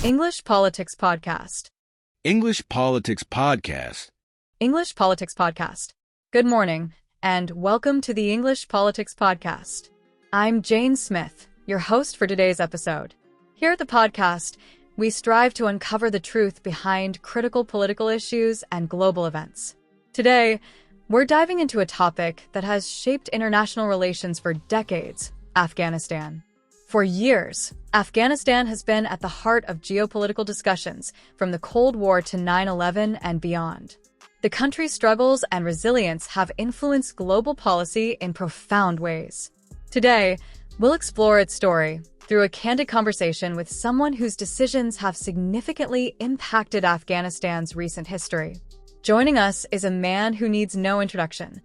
English Politics Podcast. English Politics Podcast. English Politics Podcast. Good morning, and welcome to the English Politics Podcast. I'm Jane Smith, your host for today's episode. Here at the podcast, we strive to uncover the truth behind critical political issues and global events. Today, we're diving into a topic that has shaped international relations for decades: Afghanistan. For years, Afghanistan has been at the heart of geopolitical discussions, from the Cold War to 9/11 and beyond. The country's struggles and resilience have influenced global policy in profound ways. Today, we'll explore its story through a candid conversation with someone whose decisions have significantly impacted Afghanistan's recent history. Joining us is a man who needs no introduction: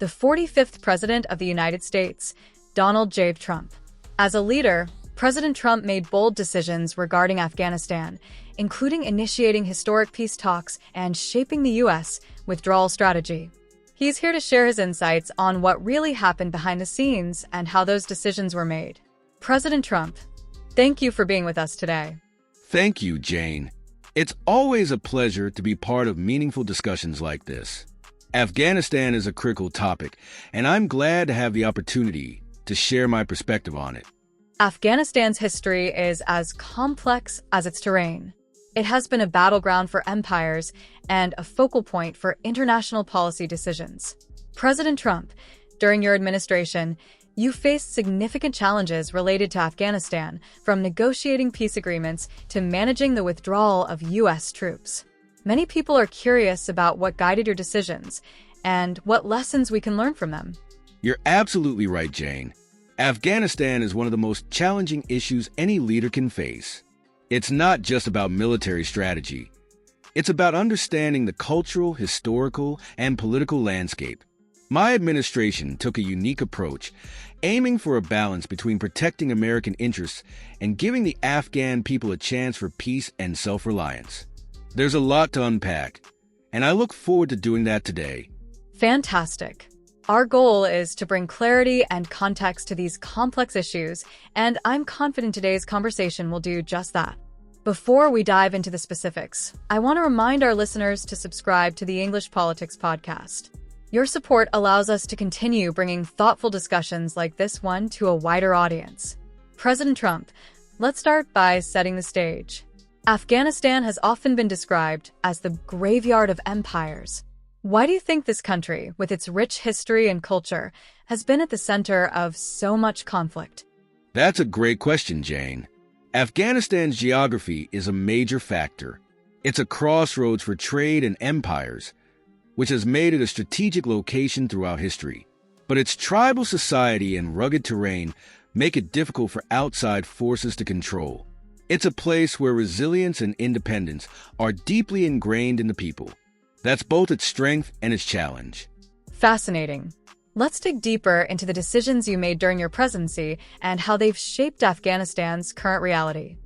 the 45th President of the United States, Donald J. Trump. As a leader, President Trump made bold decisions regarding Afghanistan, including initiating historic peace talks and shaping the U.S. withdrawal strategy. He's here to share his insights on what really happened behind the scenes and how those decisions were made. President Trump, thank you for being with us today. Thank you, Jane. It's always a pleasure to be part of meaningful discussions like this. Afghanistan is a critical topic, and I'm glad to have the opportunity to share my perspective on it. Afghanistan's history is as complex as its terrain. It has been a battleground for empires and a focal point for international policy decisions. President Trump, during your administration, you faced significant challenges related to Afghanistan, from negotiating peace agreements to managing the withdrawal of U.S. troops. Many people are curious about what guided your decisions and what lessons we can learn from them. You're absolutely right, Jane. Afghanistan is one of the most challenging issues any leader can face. It's not just about military strategy. It's about understanding the cultural, historical, and political landscape. My administration took a unique approach, aiming for a balance between protecting American interests and giving the Afghan people a chance for peace and self-reliance. There's a lot to unpack, and I look forward to doing that today. Fantastic. Our goal is to bring clarity and context to these complex issues, and I'm confident today's conversation will do just that. Before we dive into the specifics, I want to remind our listeners to subscribe to the English Politics Podcast. Your support allows us to continue bringing thoughtful discussions like this one to a wider audience. President Trump, let's start by setting the stage. Afghanistan has often been described as the graveyard of empires. Why do you think this country, with its rich history and culture, has been at the center of so much conflict? That's a great question, Jane. Afghanistan's geography is a major factor. It's a crossroads for trade and empires, which has made it a strategic location throughout history. But its tribal society and rugged terrain make it difficult for outside forces to control. It's a place where resilience and independence are deeply ingrained in the people. That's both its strength and its challenge. Fascinating. Let's dig deeper into the decisions you made during your presidency and how they've shaped Afghanistan's current reality.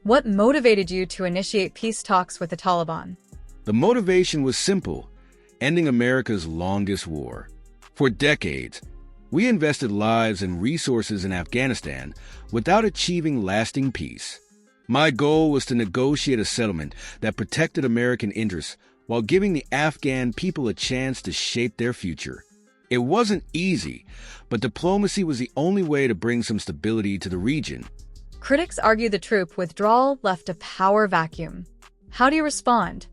What motivated you to initiate peace talks with the Taliban? The motivation was simple: ending America's longest war. For decades, we invested lives and resources in Afghanistan without achieving lasting peace. My goal was to negotiate a settlement that protected American interests while giving the Afghan people a chance to shape their future. It wasn't easy, but diplomacy was the only way to bring some stability to the region. Critics argue the troop withdrawal left a power vacuum. How do you respond?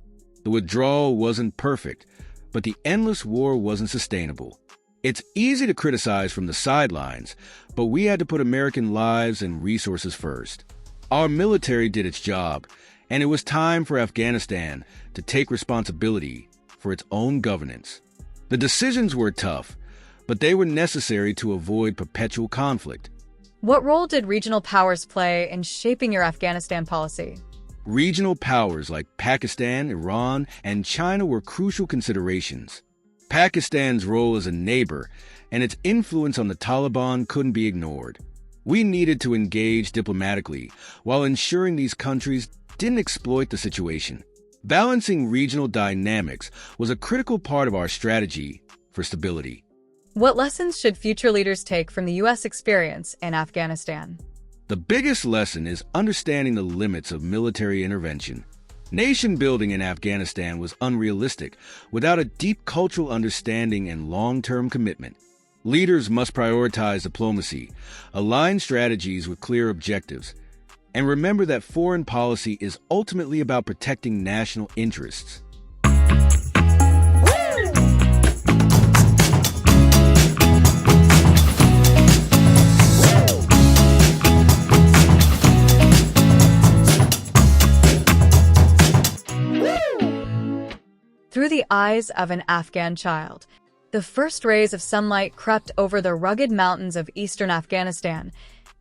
The withdrawal wasn't perfect, but the endless war wasn't sustainable. It's easy to criticize from the sidelines, but we had to put American lives and resources first. Our military did its job, and it was time for Afghanistan to take responsibility for its own governance. The decisions were tough, but they were necessary to avoid perpetual conflict. What role did regional powers play in shaping your Afghanistan policy? Regional powers like Pakistan, Iran, and China were crucial considerations. Pakistan's role as a neighbor and its influence on the Taliban couldn't be ignored. We needed to engage diplomatically while ensuring these countries didn't exploit the situation. Balancing regional dynamics was a critical part of our strategy for stability. What lessons should future leaders take from the U.S. experience in Afghanistan? The biggest lesson is understanding the limits of military intervention. Nation building in Afghanistan was unrealistic without a deep cultural understanding and long-term commitment. Leaders must prioritize diplomacy, align strategies with clear objectives, and remember that foreign policy is ultimately about protecting national interests. Through the eyes of an Afghan child, the first rays of sunlight crept over the rugged mountains of eastern Afghanistan,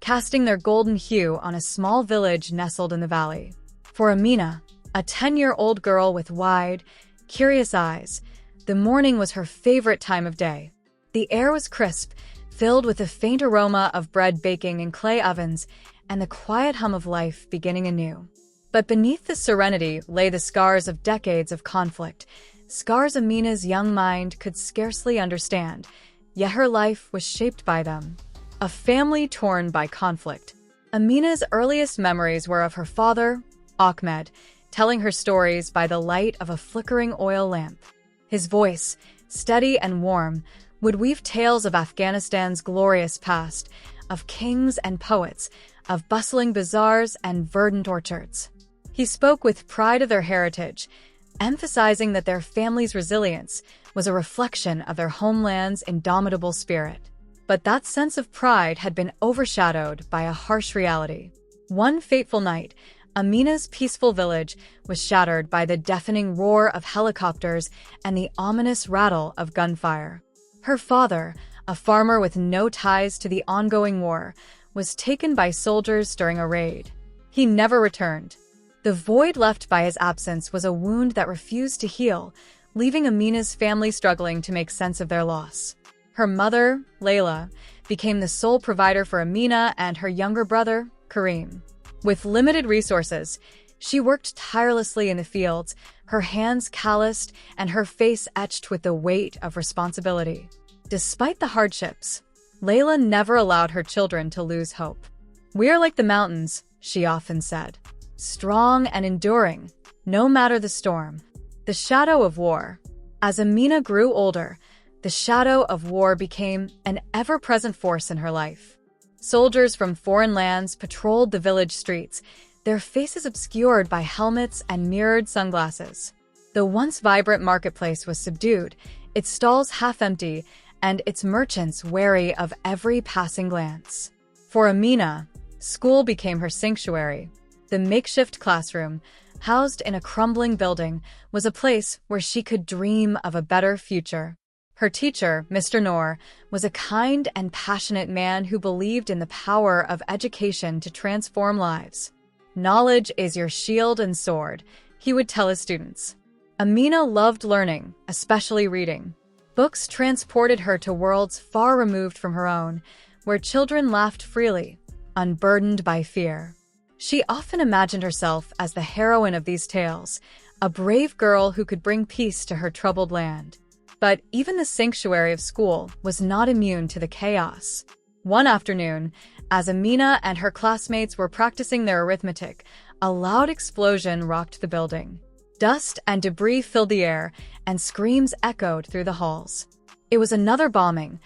casting their golden hue on a small village nestled in the valley. For Amina, a 10-year-old girl with wide, curious eyes, the morning was her favorite time of day. The air was crisp, filled with the faint aroma of bread baking in clay ovens and the quiet hum of life beginning anew. But beneath the serenity lay the scars of decades of conflict, scars Amina's young mind could scarcely understand, yet her life was shaped by them. A family torn by conflict. Amina's earliest memories were of her father, Ahmed, telling her stories by the light of a flickering oil lamp. His voice, steady and warm, would weave tales of Afghanistan's glorious past, of kings and poets, of bustling bazaars and verdant orchards. He spoke with pride of their heritage, emphasizing that their family's resilience was a reflection of their homeland's indomitable spirit. But that sense of pride had been overshadowed by a harsh reality. One fateful night, Amina's peaceful village was shattered by the deafening roar of helicopters and the ominous rattle of gunfire. Her father, a farmer with no ties to the ongoing war, was taken by soldiers during a raid. He never returned. The void left by his absence was a wound that refused to heal, leaving Amina's family struggling to make sense of their loss. Her mother, Layla, became the sole provider for Amina and her younger brother, Kareem. With limited resources, she worked tirelessly in the fields, her hands calloused and her face etched with the weight of responsibility. Despite the hardships, Layla never allowed her children to lose hope. "We are like the mountains," she often said. "Strong and enduring, no matter the storm." The shadow of war. As Amina grew older, the shadow of war became an ever-present force in her life. Soldiers from foreign lands patrolled the village streets, their faces obscured by helmets and mirrored sunglasses. The once vibrant marketplace was subdued, its stalls half-empty, and its merchants wary of every passing glance. For Amina, school became her sanctuary. The makeshift classroom, housed in a crumbling building, was a place where she could dream of a better future. Her teacher, Mr. Noor, was a kind and passionate man who believed in the power of education to transform lives. "Knowledge is your shield and sword," he would tell his students. Amina loved learning, especially reading. Books transported her to worlds far removed from her own, where children laughed freely, unburdened by fear. She often imagined herself as the heroine of these tales, a brave girl who could bring peace to her troubled land. But even the sanctuary of school was not immune to the chaos. One afternoon, as Amina and her classmates were practicing their arithmetic, a loud explosion rocked the building. Dust and debris filled the air, and screams echoed through the halls. It was another bombing,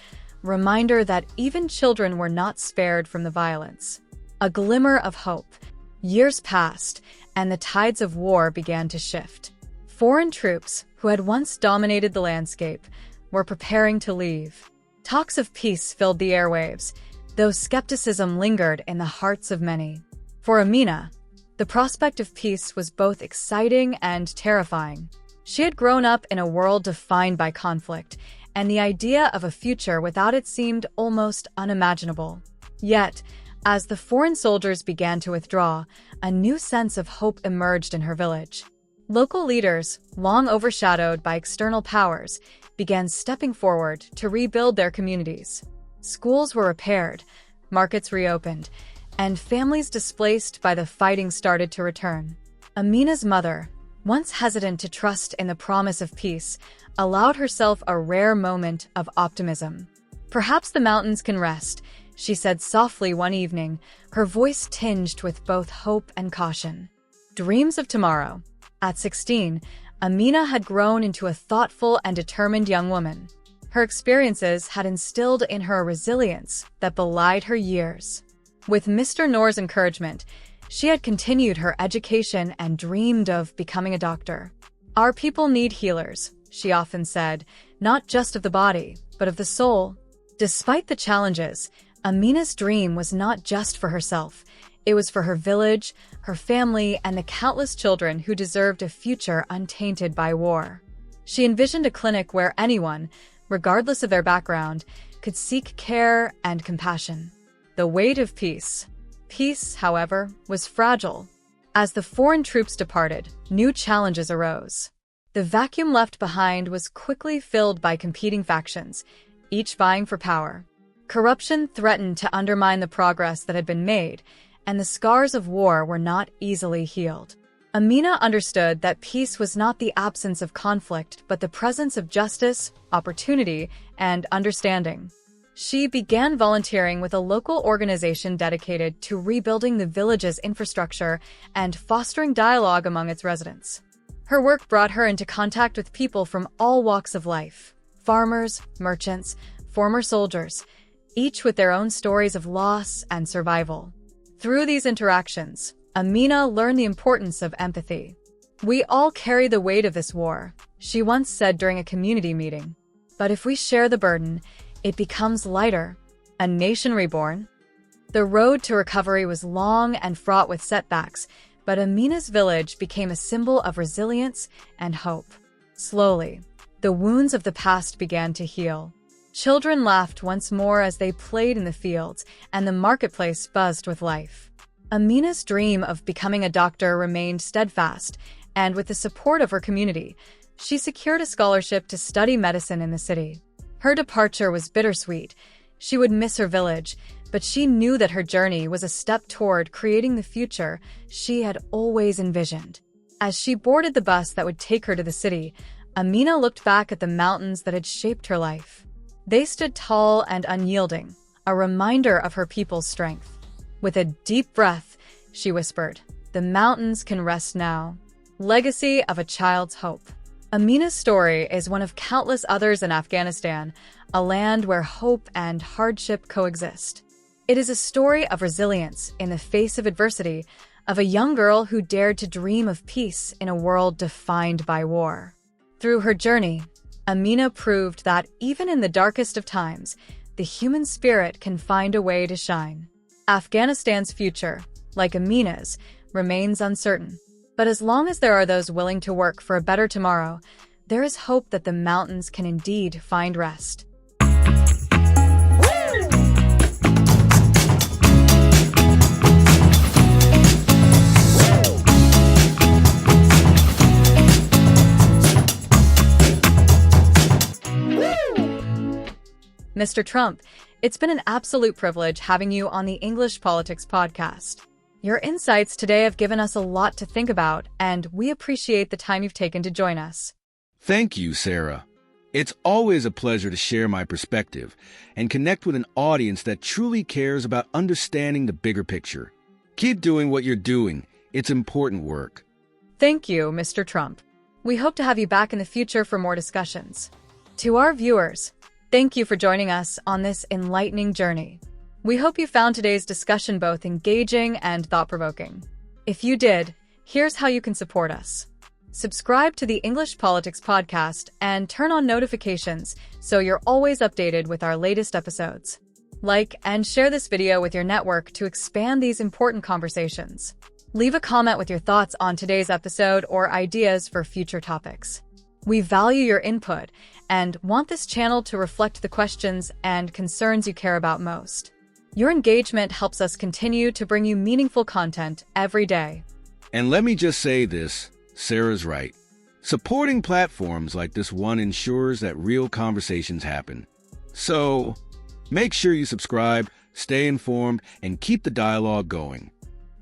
reminder that even children were not spared from the violence. A glimmer of hope. Years passed, and the tides of war began to shift. Foreign troops, who had once dominated the landscape, were preparing to leave. Talks of peace filled the airwaves, though skepticism lingered in the hearts of many. For Amina, the prospect of peace was both exciting and terrifying. She had grown up in a world defined by conflict, and the idea of a future without it seemed almost unimaginable. Yet, as the foreign soldiers began to withdraw, a new sense of hope emerged in her village. Local leaders, long overshadowed by external powers, began stepping forward to rebuild their communities. Schools were repaired, markets reopened, and families displaced by the fighting started to return. Amina's mother, once hesitant to trust in the promise of peace, allowed herself a rare moment of optimism. "Perhaps the mountains can rest," she said softly one evening, her voice tinged with both hope and caution. Dreams of tomorrow. At 16, Amina had grown into a thoughtful and determined young woman. Her experiences had instilled in her a resilience that belied her years. With Mr. Noor's encouragement, she had continued her education and dreamed of becoming a doctor. "Our people need healers," she often said, "not just of the body, but of the soul." Despite the challenges, Amina's dream was not just for herself. It was for her village, her family, and the countless children who deserved a future untainted by war. She envisioned a clinic where anyone, regardless of their background, could seek care and compassion. The weight of peace. Peace, however, was fragile. As the foreign troops departed, new challenges arose. The vacuum left behind was quickly filled by competing factions, each vying for power. Corruption threatened to undermine the progress that had been made, and the scars of war were not easily healed. Amina understood that peace was not the absence of conflict, but the presence of justice, opportunity, and understanding. She began volunteering with a local organization dedicated to rebuilding the village's infrastructure and fostering dialogue among its residents. Her work brought her into contact with people from all walks of life: farmers, merchants, former soldiers, each with their own stories of loss and survival. Through these interactions, Amina learned the importance of empathy. "We all carry the weight of this war," she once said during a community meeting. "But if we share the burden, it becomes lighter." A nation reborn? The road to recovery was long and fraught with setbacks, but Amina's village became a symbol of resilience and hope. Slowly, the wounds of the past began to heal. Children laughed once more as they played in the fields, and the marketplace buzzed with life. Amina's dream of becoming a doctor remained steadfast, and with the support of her community, she secured a scholarship to study medicine in the city. Her departure was bittersweet. She would miss her village, but she knew that her journey was a step toward creating the future she had always envisioned. As she boarded the bus that would take her to the city, Amina looked back at the mountains that had shaped her life. They stood tall and unyielding, a reminder of her people's strength. With a deep breath, she whispered, "The mountains can rest now." Legacy of a child's hope. Amina's story is one of countless others in Afghanistan, a land where hope and hardship coexist. It is a story of resilience in the face of adversity, of a young girl who dared to dream of peace in a world defined by war. Through her journey, Amina proved that even in the darkest of times, the human spirit can find a way to shine. Afghanistan's future, like Amina's, remains uncertain. But as long as there are those willing to work for a better tomorrow, there is hope that the mountains can indeed find rest. Mr. Trump, it's been an absolute privilege having you on the English Politics Podcast. Your insights today have given us a lot to think about, and we appreciate the time you've taken to join us. Thank you, Sarah. It's always a pleasure to share my perspective and connect with an audience that truly cares about understanding the bigger picture. Keep doing what you're doing. It's important work. Thank you, Mr. Trump. We hope to have you back in the future for more discussions. To our viewers, thank you for joining us on this enlightening journey. We hope you found today's discussion both engaging and thought-provoking. If you did, here's how you can support us. Subscribe to the English Politics Podcast and turn on notifications so you're always updated with our latest episodes. Like and share this video with your network to expand these important conversations. Leave a comment with your thoughts on today's episode or ideas for future topics. We value your input and want this channel to reflect the questions and concerns you care about most. Your engagement helps us continue to bring you meaningful content every day. And let me just say this, Sarah's right. Supporting platforms like this one ensures that real conversations happen. So, Make sure you subscribe, stay informed, and keep the dialogue going.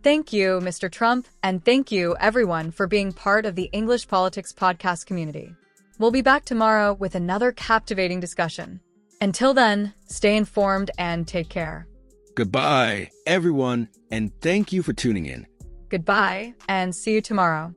Thank you, Mr. Trump, and thank you, everyone, for being part of the English Politics Podcast community. We'll be back tomorrow with another captivating discussion. Until then, stay informed and take care. Goodbye, everyone, and thank you for tuning in. Goodbye, and see you tomorrow.